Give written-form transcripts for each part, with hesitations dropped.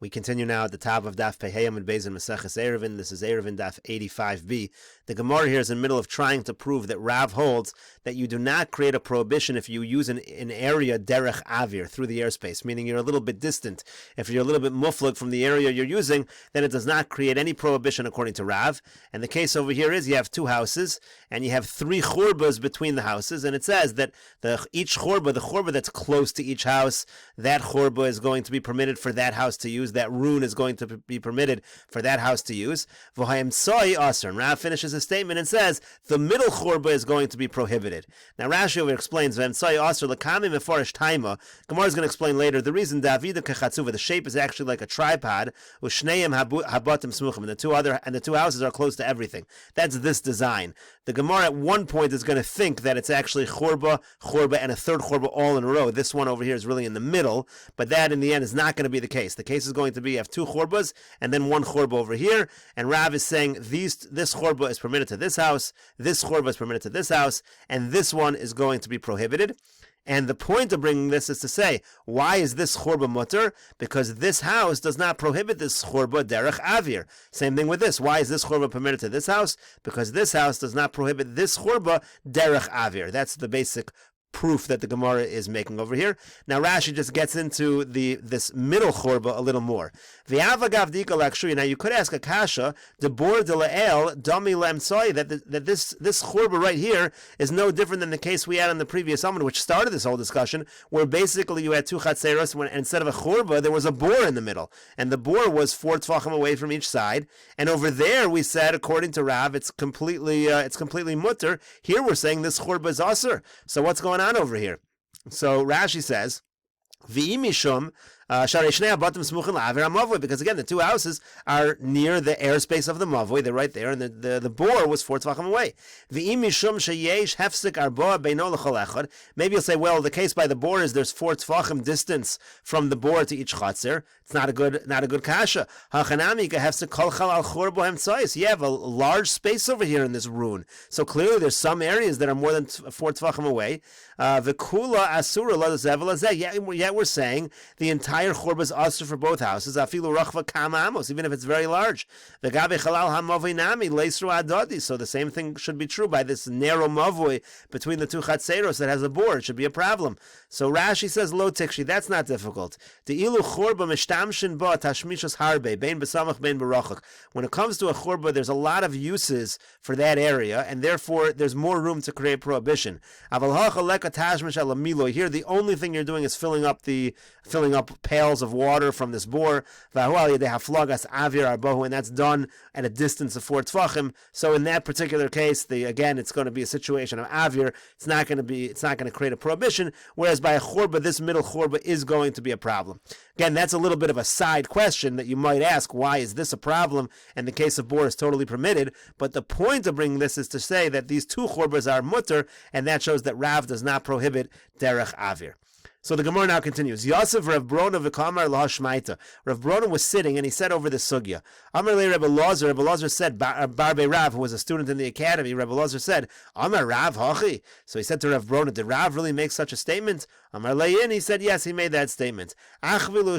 We continue now at the top of Daf Pehayam and Beis in Meseches Eruvin. This is Eruvin Daf 85b. The Gemara here is in the middle of trying to prove that Rav holds that you do not create a prohibition if you use an area derech avir, through the airspace, meaning you're a little bit distant. If you're a little bit muflag from the area you're using, then it does not create any prohibition according to Rav. And the case over here is you have two houses, and you have three churbas between the houses, and it says that each churba, the churba that's close to each house, that churba is going to be permitted for that house to use. That rune is going to be permitted for that house to use. And Rav finishes his statement and says the middle churba is going to be prohibited. Now Rashi over explains Gemara is going to explain later the reason the shape is actually like a tripod, and the two houses are close to everything. That's this design. The Gemara at one point is going to think that it's actually churba, and a third churba all in a row. This one over here is really in the middle, but that in the end is not going to be the case. The case is going to be you have two churbas and then one churba over here, and Rav is saying this churba is permitted to this house, this churba is permitted to this house, and this one is going to be prohibited. And the point of bringing this is to say, why is this churba mutter? Because this house does not prohibit this churba derech avir. Same thing with this. Why is this churba permitted to this house? Because this house does not prohibit this churba derech avir. That's the basic proof that the Gemara is making over here. Now Rashi just gets into this middle churba a little more. Now you could ask a kasha, debor de lael dami lemsoi, that this churba right here is no different than the case we had on the previous Amud, which started this whole discussion, where basically you had two chatzeros, and instead of a churba there was a bor in the middle, and the bor was 4 tvachim away from each side. And over there we said, according to Rav, it's completely mutter. Here we're saying this churba is aser. So what's going on over here? So Rashi says, V'imishum because again the two houses are near the airspace of the mavoi, they're right there, and the bor was 4 tvachim away. Maybe you'll say, well, the case by the bor is there's 4 tvachim distance from the bor to each chatzer. It's not a good kasha. You have a large space over here in this rune, so clearly there's some areas that are more than 4 tvachim away. Yet we're saying the entire churba is asur for both houses, afilu rachva kama amos, even if it's very large. So the same thing should be true by this narrow mavoi between the two chatzeros that has a bor. It should be a problem. So Rashi says, lo tikshi, that's not difficult. When it comes to a churba, there's a lot of uses for that area, and therefore there's more room to create prohibition. Here, the only thing you're doing is filling up pails of water from this bor, and that's done at a distance of 4 tvachim. So in that particular case, it's going to be a situation of avir. It's not going to create a prohibition. Whereas by a churba, this middle churba is going to be a problem. Again, that's a little bit of a side question that you might ask. Why is this a problem? And the case of bor is totally permitted. But the point of bringing this is to say that these two churbas are mutter, and that shows that Rav does not prohibit derech avir. So the Gemara now continues. Yosef Rav Brona v'kamar lahashmaita. Rav Brona was sitting and he said over the sugya. Amar le Rebbe Lazar said, Barbe Rav, who was a student in the academy, Rebbe Lazar said, Amar Rav hachi. So he said to Rav Brona, did Rav really make such a statement? Amar le'in, he said, yes, he made that statement. Achvile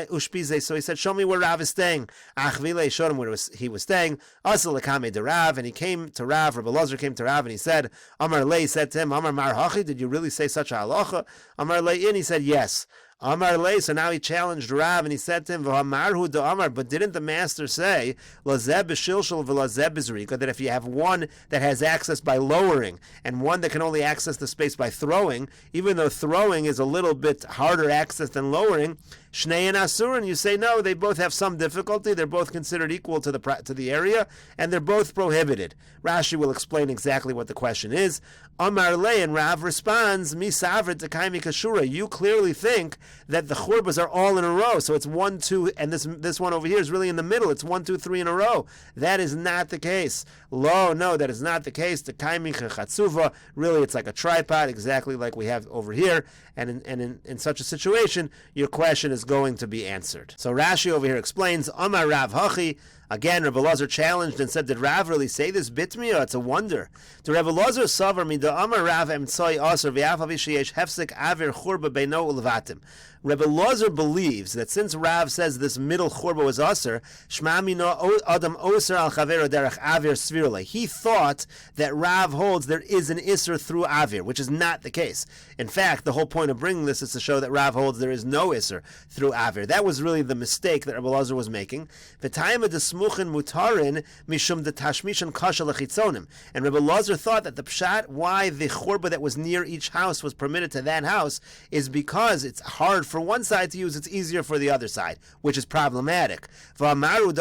ushpize, so he said, show me where Rav is staying. Achvile showed him where he was staying. Asal lekame de Rav, and he came to Rav, Rebbe Lazar came to Rav, and he said, Amar le, said to him, Amar mar hachi, did you really say such a halacha? Amar le'in, he said, yes. Amar le, so now he challenged Rav and he said to him, V'hamarhu do Amar, but didn't the master say, Lazeb b'shilshel v'lazeb b'zrika, that if you have one that has access by lowering and one that can only access the space by throwing, even though throwing is a little bit harder access than lowering, Shnei and Asurin, you say no, they both have some difficulty, they're both considered equal to the area, and they're both prohibited. Rashi will explain exactly what the question is. Amar le, and Rav responds, Mi savrit tekaimi kashura, you clearly think that the churbas are all in a row, so it's 1, 2, and this one over here is really in the middle, it's 1, 2, 3 in a row. That is not the case. No, that is not the case. Tekaimi chatzuva, really it's like a tripod, exactly like we have over here, and in such a situation, your question is going to be answered. So Rashi over here explains, Amar Rav hachi, Again, Rebbe Elazar challenged and said, did Rav really say this? Bitmiya, it's a wonder. To Rebbe Elazar savar mida amar Rav emtzoi aser v'afav sheyesh hefsek avir churba beino ulevatim. Rebbe Elazar believes that since Rav says this middle churba was aser, shma mina adam oser al chavero derech avir svirle. He thought that Rav holds there is an iser through avir, which is not the case. In fact, the whole point of bringing this is to show that Rav holds there is no iser through avir. That was really the mistake that Rebbe Elazar was making. V'tayim desmuchin mutarin mishum de tashmishan kasha lechitzonim. And Rebbe Elazar thought that the pshat why the churba that was near each house was permitted to that house is because it's hard for one side to use, it's easier for the other side, which is problematic. Even though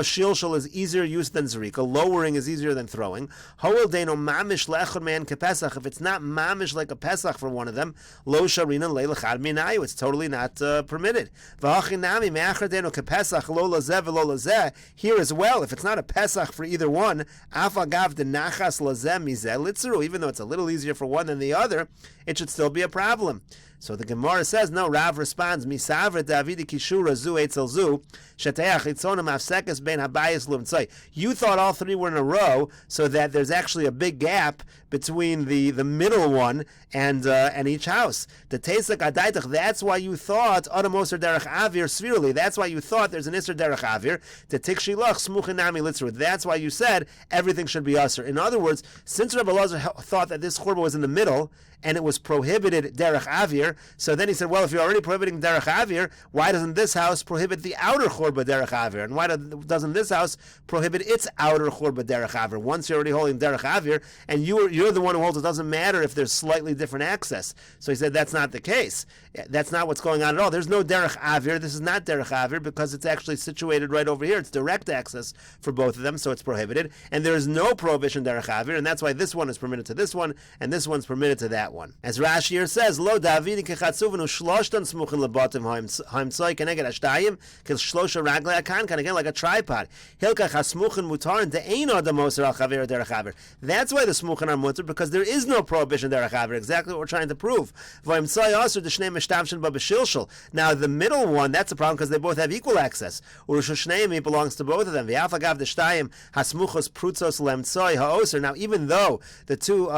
shilshal is easier used than zrika, lowering is easier than throwing, if it's not mamish like a pesach for one of them, it's totally not permitted. Here as well, if it's not a pesach for either one, even though it's a little easier for one than the other, it should still be a problem. So the Gemara says, no, Rav responds, Misavra Davidi Kishura Zu Eitzel Zu, Shateach Itzonim Afsekes Ben Habayis Lumtzai. You thought all three were in a row, so that there's actually a big gap between the middle one and each house. The Tesak Adaitach, that's why you thought Adam Oser Derech Avir Svirli. That's why you thought there's an Isser Derech Avir. The Tikshilach Smuchinami Litzru. That's why you said everything should be Usr. In other words, since Rebbe Elazar thought that this churba was in the middle, and it was prohibited derech avir, so then he said, well, if you're already prohibiting derech avir, why doesn't this house prohibit the outer churba derech avir? And why doesn't this house prohibit its outer churba derech avir? Once you're already holding derech avir, and you're the one who holds it doesn't matter if there's slightly different access. So he said that's not the case. That's not what's going on at all. There's no derech avir. This is not derech avir because it's actually situated right over here. It's direct access for both of them, so it's prohibited. And there is no prohibition derech avir, and that's why this one is permitted to this one, and this one's permitted to that one. As Rashi here says, Lo Davidi kechatzuvin u'shloshtan smuchin lebatim haimtzoi keneged ashtayim kil shlosha raglei akankan, again like a tripod. Hilkach hasmuchin mutarin de'ein adam oser al chaver derech haver. That's why the smuchin are mutar, because there is no prohibition derech haver. Exactly what we're trying to prove. V'haimtzoi aser d'shnei mishtavshin ba b'shilshel. Now the middle one, that's a problem because they both have equal access. U'rishoshnei belongs to both of them. V'afagav d'shtayim hasmuchos prutzos lemtzoi ha'oser. Now even though the two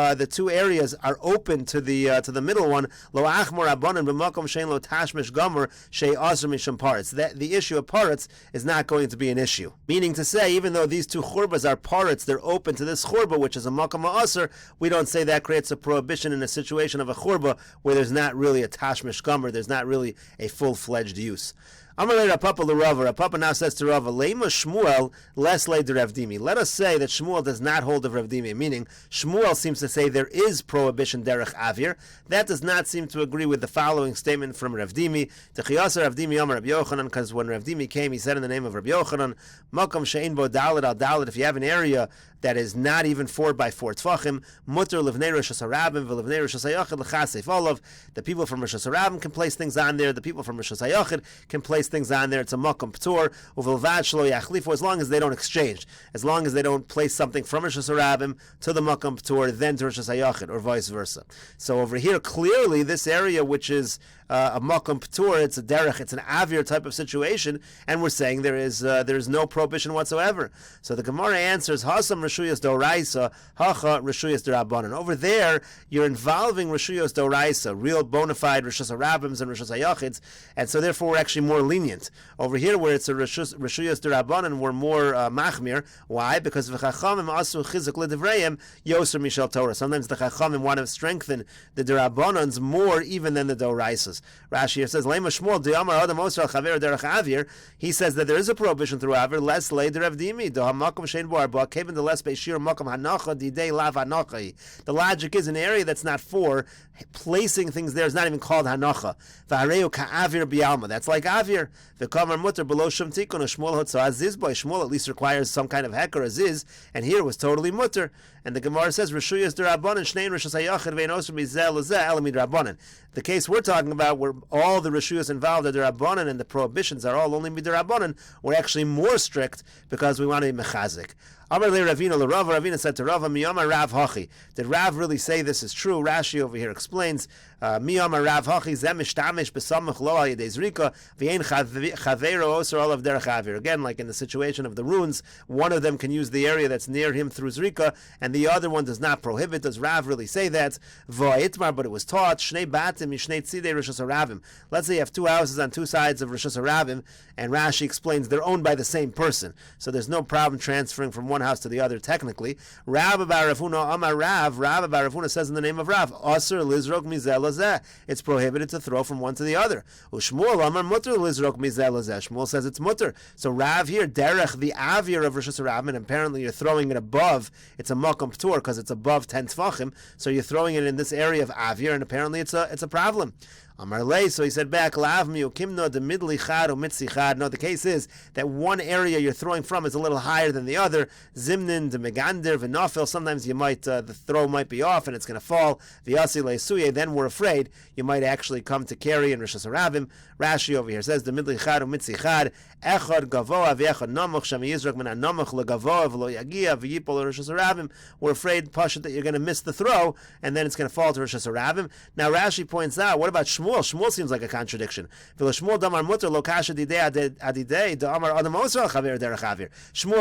areas are open to the middle one, lo achmor abonin b'makom shein lo tashmish gomer shei aser mishum paretz. The issue of paretz is not going to be an issue. Meaning to say, even though these two churbas are paretz, they're open to this churba, which is a makom aser. We don't say that creates a prohibition in a situation of a churba where there's not really a tashmish gomer, there's not really a full-fledged use. Amalei Rapapa l'Rava. Rapapa now says to Rava, Leima Shmuel less lay de Rav Dimi. Let us say that Shmuel does not hold of Rav Dimi, meaning Shmuel seems to say there is prohibition derech avir. That does not seem to agree with the following statement from Rav Dimi. Techiyasa Rav Dimi Amar Rav Yochanan, because when Rav Dimi came, he said in the name of Rav Yochanan, Makom she'ein bo dalet al dalet. If you have an area that is not even 4 by 4 tfachim, mutter livnei Rosh Hashanah v'livnei Rosh Hashanah l'chasef olav. The people from Rosh Hashanah can place things on there. The people from Rosh Hashanah can place things on there. It's a makom p'tur uvilvad shlo yachlifu, as long as they don't exchange, as long as they don't place something from Rosh Hashanah to the makom p'tur, then to Rosh Hashanah, or vice versa. So over here, clearly, this area which is a makom p'tur, it's a derech, it's an avir type of situation, and we're saying there is no prohibition whatsoever. So the Gemara answers, Hasam Reshuyas Doraisa, Hacha Reshuyas Derabanan. Over there, you're involving Reshuyas Doraisa, real bona fide Rosh Hashanah and Rosh Hashanah, and so therefore we're actually more lenient. Over here, where it's a Reshuyas Derabanan, we're more machmir. Why? Because v'chachamim asu chizuk l'divreim yoser mishal Torah. Sometimes the chachamim want to strengthen the Derabanans more even than the Doraisas. Rashi here says, Lema Shmuel Diamar Adam Oser Al Chaver Derech Avir. He says that there is a prohibition through Avir, less lay the Rav Dimi. Do Hamakom Shein Bar Ba Kevin the less Beishir Makom Hanacha Didei Lav Hanacha. The logic is an area that's not for placing things there is not even called Hanacha. V'Hareu Ka'Avir Bialma. That's like Avir. V'Kamar Mutter Below Shum Tikun Shmuel Hotzah Aziz Boy. Shmuel at least requires some kind of heker aziz, and here it was totally mutter. And the Gemara says Reshuyas Derabanan Shnein Rosh Hashanah Vein Oser Mizel Lezeh Elamid Rabbanan. The case we're talking about, where all the Reshuyas involved are Derabanan and the prohibitions are all only Midrabanan, we're actually more strict because we want to be mechazik. Amar le Ravina le Rava. Ravina said to Rava, Miyama Rav Hachi. Did Rav really say this is true? Rashi over here explains, Miyama Rav Hachi zem mishtamish besamach lo al yedei zrika v'ein chaveiro oser olav derech avir. Again, like in the situation of the runes, one of them can use the area that's near him through zrika, and the other one does not prohibit. Does Rav really say that? V'itmar, but it was taught shnei batim mishnei tzidei rishus haravim. Let's say you have two houses on two sides of rishus haravim, and Rashi explains they're owned by the same person, so there's no problem transferring from one house to the other technically. Rav bar Ravuna Amar Rav. Rav bar Ravuna says in the name of Rav, Aser lizrok mizel lazeh. It's prohibited to throw from one to the other. Ushmuel Amar mutter lizrok mizel lazeh. Shmuel says it's mutter. So Rav here derech the avir of rishus haravim, and apparently you're throwing it above. It's a makom ptur because it's above 10 tefachim. So you're throwing it in this area of avir, and apparently it's a problem. Amar lei, so he said back, Lav mi ukimno de midli chad o mitzi chad. No, the case is that one area you're throwing from is a little higher than the other. Zimnin de megander v'nafil. Sometimes you might the throw might be off and it's going to fall. V'yasi leisuye. Then we're afraid you might actually come to carry in rishus harabim. Rashi over here says the midli chad o mitzi chad echad gavoa v'echad namuch sham yizrak min namuch legavoa v'lo yagia v'yipol rishus harabim. We're afraid pashat that you're going to miss the throw and then it's going to fall to rishus harabim. Now Rashi points out, what about Shmuel? Shmuel seems like a contradiction. Shmuel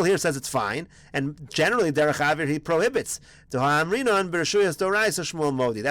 here says it's fine, and generally derech avir he prohibits. That's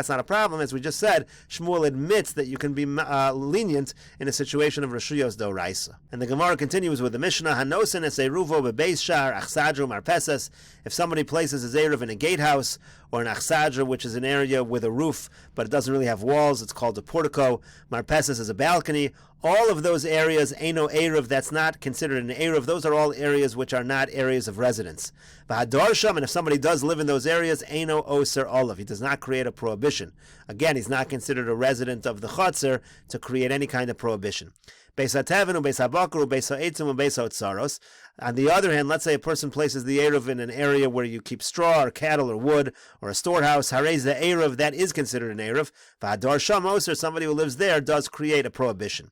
not a problem, as we just said. Shmuel admits that you can be lenient in a situation of reshuyos doraisa. And the Gemara continues with the Mishnah: Hanosin es eruvo bebeis shar achsadru marpeses. If somebody places his eruv in a gatehouse or an achsadra, which is an area with a roof, but it doesn't really have walls, it's called a portico. Marpeses is a balcony. All of those areas, Eino Eruv, that's not considered an Eruv. Those are all areas which are not areas of residence. V'hadarsham, and if somebody does live in those areas, Eino Oser Olav. He does not create a prohibition. Again, he's not considered a resident of the Chatzar to create any kind of prohibition. Beis HaTeven, Beis HaBakar, Beis HaEtzim, Beis HaOtzaros. On the other hand, let's say a person places the Eruv in an area where you keep straw or cattle or wood or a storehouse. Harez the Eruv, that is considered an Eruv. V'hadar Sham Oser, somebody who lives there does create a prohibition.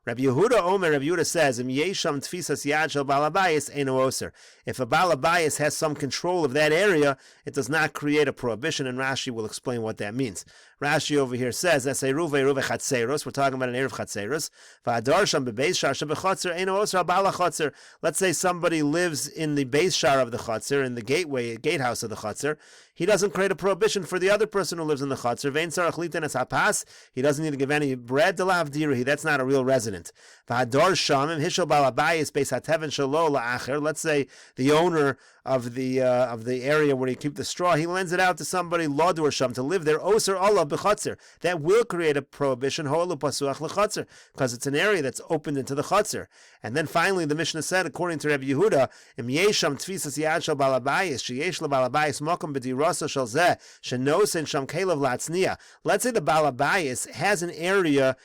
Rabbi Yehuda Omer, Rabbi Yehuda says, Im yesham tfisas yad shel balabayis eino oser. If a balabayis has some control of that area, it does not create a prohibition, and Rashi will explain what that means. Rashi over here says, Es eruv chatzeros. We're talking about an eruv chatzeros. V'adar sham bebeis shar shebechatzer eino oser bala chatzer. Let's say somebody lives in the beis shar of the chatzer, in the gatehouse of the chatzer. He doesn't create a prohibition for the other person who lives in the chatzer. Vein sarach litin es hapas. He doesn't need to give any bread to lav dirahi. That's not a real resident. V'hadar shamim hishol balabayis beis hateven shelo la'acher. Let's say the owner of the area where you keep the straw, he lends it out to somebody ladur sham to live there. Oser Allah b'chatzer. That will create a prohibition. Ho'elu pasuach l'chatzer, because it's an area that's opened into the chatzer. And then finally, the Mishnah said, according to Rabbi Yehuda, Im yesham tfisas yad shel balabayis sheyesh lebalabayis makom b'dirasa shel zeh shenosen sham kelev latzniya. Let's say the balabayis has an area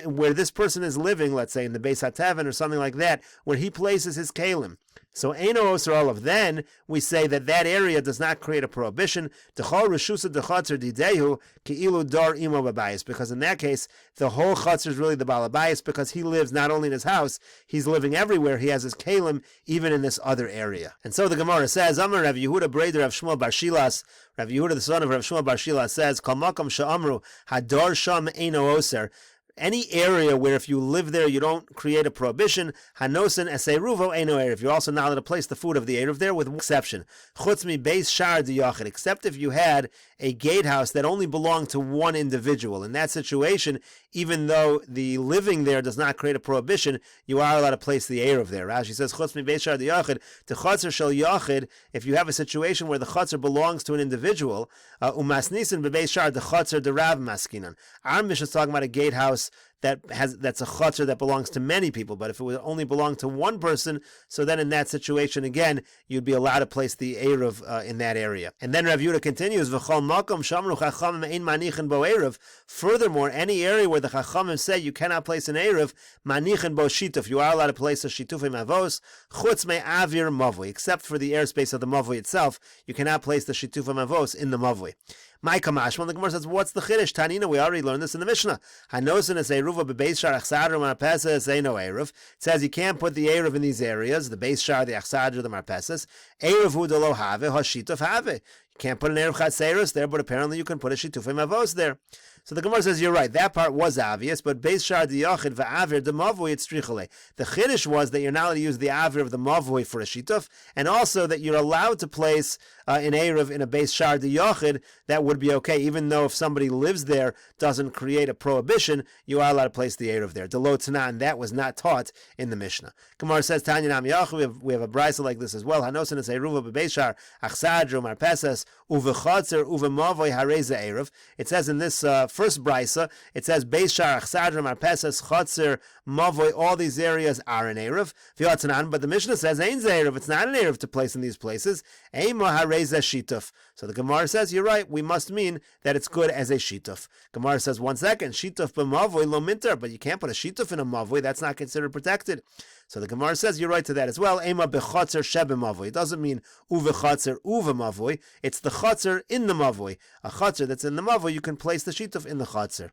where this person is living, let's say in the Beis HaTeven or something like that, where he places his kalim. So Eino Oser Olav, then we say that that area does not create a prohibition. D'chol reshusa d'chatzer didehu ki'ilu dar imo babayis, because in that case the whole chatzer is really the balabayis, because he lives not only in his house, he's living everywhere. He has his kalim even in this other area. And so the Gemara says, Amar Rav Yehuda Breder Rav Shmuel Bar Shilas. Rav Yehuda the son of Rav Shmuel Bar Shilas says, Kol makom she'amru hadar sham Eino Oser. Any area where if you live there you don't create a prohibition, hanosen eseruvo eno erev. You're also not allowed to place the food of the erev there, with one exception. Chutz mi beis shar diyachid, except if you had a gatehouse that only belonged to one individual. In that situation, even though the living there does not create a prohibition, you are allowed to place the erev there. Rashi says chutz mi beis shar diyachid to chatzer shel yachid. If you have a situation where the chatzer belongs to an individual, umasnisen bebeis shar the chatzer the rav maskinan. Our Mishnah is talking about a gatehouse that's a chutzner that belongs to many people. But if it would only belong to one person, so then in that situation again you'd be allowed to place the eruv in that area. And then Rav Yehuda continues, V'chol makom shamru chachamim ein manichin bo eruv. Furthermore, any area where the chachamim say you cannot place an eruv, manichin bo shituf, you are allowed to place a shitufim avos chutz me avir mavui, except for the airspace of the mavui itself. You cannot place the shitufim avos in the mavui. My kamash, when the Gemara says, what's the chiddush? Tanina, we already learned this in the Mishnah. Hanosin is a Eruva bebeis shar achsadru marpeses eino eruv. It says you can't put the eruv in these areas, the beis shar, the achsadru, the marpeses. Eruv hu de lo have, hashituf have. You can't put an eruv chatzeros there, but apparently you can put a shitufei mavos there. So the Gemara says, you're right, that part was obvious, but Beis Shar Diyachid va'avir de mavui it's strichale. The chiddush was that you're not allowed to use the avir of the mavui for a shituf, and also that you're allowed to place an eruv in a Beis Shar Diyachid, that would be okay, even though if somebody lives there, doesn't create a prohibition, you are allowed to place the eruv there. Delo Tanan, that was not taught in the Mishnah. Gemara says, Tanya Nam Yachid, we have a brisa like this as well. Hanosin is eruva bebeis shar achsadru marpesas uvechatzer uvemavui hareza eruv. It says in this first brisa, it says Beis Shar achsadru marpesas chatzer mavui. All these areas are an eruv. V'yotanan, but the Mishnah says ein eruv. It's not an eruv to place in these places. Eima hareza shituf. So the Gemara says, you're right, we must mean that it's good as a shituf. Gemara says, 1 second, shituf b'mavui lo minter, but you can't put a shituf in a mavui, that's not considered protected. So the Gemara says, you're right to that as well. Ema b'chatzer shebemavui. It doesn't mean uvechatzer uvemavui. It's the chatzer in the mavui. A chatzer that's in the mavui, you can place the shituf in the chatzer.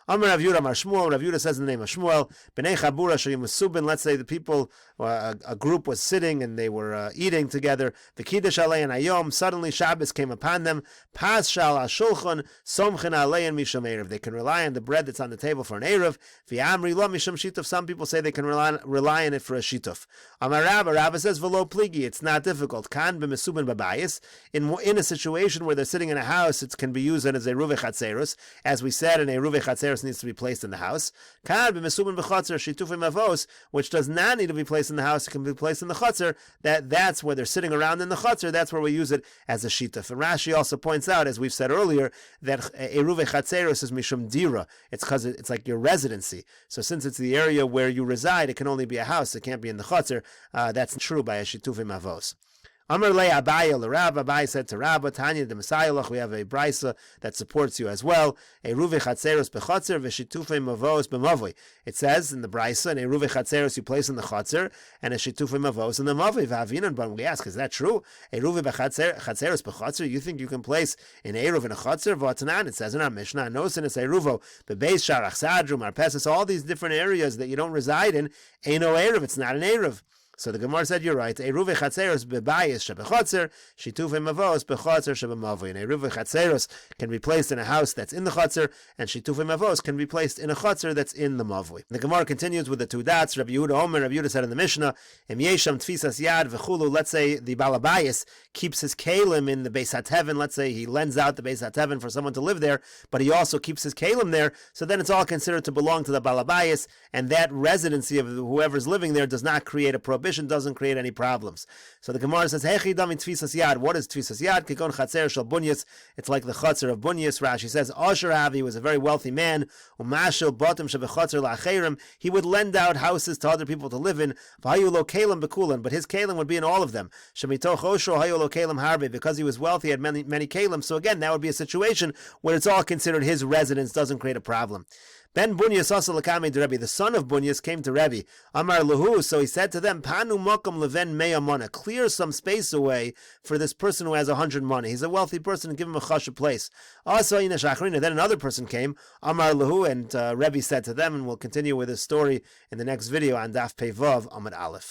Amar Rav Yehuda Amar Shmuel. Rav Yehuda says in the name of Shmuel, B'nei Chabura sheyim mesubin. Let's say the people, a group was sitting and they were eating together. V'kiddush alein hayom. Suddenly Shabbos came upon them. Pas shal hashulchan somchin alein misham erev. They can rely on the bread that's on the table for an erev. V'amri lo misham shituf. Some people say they can rely on it for a shituf. Amar Rabba says v'lo pligi. It's not difficult. Kan b'mesubin b'bayis. In a situation where they're sitting in a house, it can be used as a Eruvin chatzeros. As we said, an Eruvin chatzeros needs to be placed in the house. Which does not need to be placed in the house, it can be placed in the chutzner. That's where they're sitting around in the chutzner, that's where we use it as a shituf. And Rashi also points out, as we've said earlier, that Eruvin chatzeros is mishum dira. It's because it's like your residency. So since it's the area where you reside, it can only be a house, it can't be in the chutzner. That's true by a shitufim avos. Amar le Abaye l'Rab. Abaye said to Rabba, Tanya de Messiah, we have a brisa that supports you as well. Eruvin chatzeros b'chatzer v'shitufei mavos b'mavoi. It says in the brisa, an Eruvin chatzeros you place in the chatzer, and a shitufei mavos in the mavoi. V'avinan, but we ask, is that true? Eruvin chatzeros b'chatzer, you think you can place an eruv in a chatzer? V'atanan, it says in our Mishnah, nosin es eruvo bebeis shar achsadru marpeses, all these different areas that you don't reside in, ain't no eruv, it's not an eruv. So the Gemara said, you're right. Eruvin chatzeros bebayis shebechatzer, shitufei mavos bechatzer shebemavoi. And Eruvin chatzeros can be placed in a house that's in the chatzer, and shitufei mavos can be placed in a chatzer that's in the mavoi. The Gemara continues with the two dots. Rabbi Yehuda Omer, Rabbi Yehuda said in the Mishnah, Em yesham tfisas yad v'chulu. Let's say the balabayis keeps his kalim in the Beis HaTeven. Let's say he lends out the Beis HaTeven for someone to live there, but he also keeps his kalim there. So then it's all considered to belong to the balabayis, and that residency of whoever's living there does not create a prohibition, doesn't create any problems. So the Gemara says, Hechi dam in tfisas yad. What is tfisas yad? Kikon chatzer shel bunyas. It's like the chatzer of bunyas. Rashi says, Asher Avi was a very wealthy man. Umashel batim shebechatzer la'acherim. He would lend out houses to other people to live in. V'hayu lo kalim bekulan. But his kalim would be in all of them. Shemitoch osho hayu lo kalim harbe. Because he was wealthy, he had many kalim. So again, that would be a situation where it's all considered his residence, doesn't create a problem. Ben Bunyas also lakame to Rebbe. The son of Bunyas came to Rebbe. Amar Lahu. So he said to them, Panu makam leven meya mana. Clear some space away for this person who has 100 money. He's a wealthy person. Give him a chashuv place. Also in Shachrina. Then another person came. Amar Lahu, and Rebbe said to them, and we'll continue with this story in the next video on Daf Pei Vav Amud Aleph.